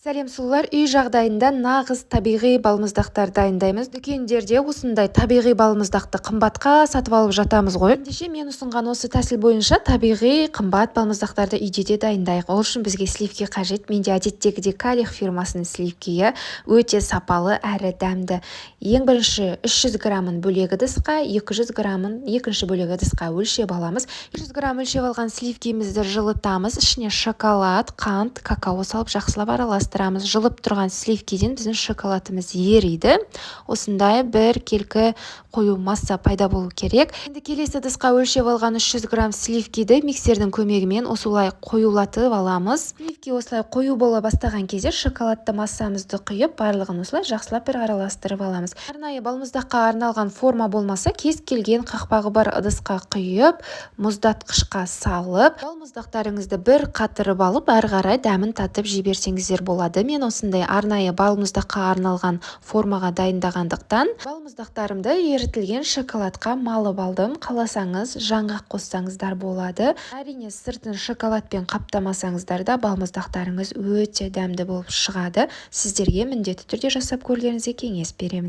Сәлем сұлулар, үй жағдайында нағыз табиғи балмұздақтар дайындаймыз. Дүкендерде осындай табиғи балмұздақты қымбатқа сатып алып жатамыз ғой. Ендеше мен ұсынған осы тәсіл бойынша табиғи қымбат балмұздақтарды үйде де дайындайық. Ол үшін бізге сливки қажет. Менде әдеттегідей Калих фирмасының сливкиі өте сапалы әрі дәмді. Ең бірінші 300 грамын бөлек ыдысқа, 200 грамын екінші бөлек ыдысқа өлшеп аламыз. 200 грамм өлшеп алған сливкимізді жылытамыз. Ішіне шоколад, қант, какао салып жақсылап араластырамыз. Жылып тұрған сливкиден біздің шоколадымыз ериді. Осындай бір келкі қою масса пайда болу керек. Енді келесі ыдысқа өлшеп алған 300 грамм сливкиді миксердің көмегімен осылай қоюлатып аламыз. Сливки осылай қою бола бастаған кезде шоколадты массамызды құйып, барлығын осылай жақсылап бір араластырып аламыз. Арнайы балмұздаққа арналған форма болмаса, кез келген қақпағы бар ыдысқа құйып, мұздатқышқа салып, балмұздақтарыңызды бір қатырып алып, әрі қарай дәмін татып жіберсеңіздер болады. Мен осындай арнайы балмұздаққа арналған формаға дайындағандықтан балмұздақтарымды ерітілген шоколадқа малып алдым. Қаласаңыз жаңғақ қоссаңыздар болады. Әрине сыртын шоколадпен қаптамасаңыздар да балмұздақтарыңыз өте дәмді болып шығады. Сіздерге міндетті түрде жасап көрулеріңізге кеңес беремін.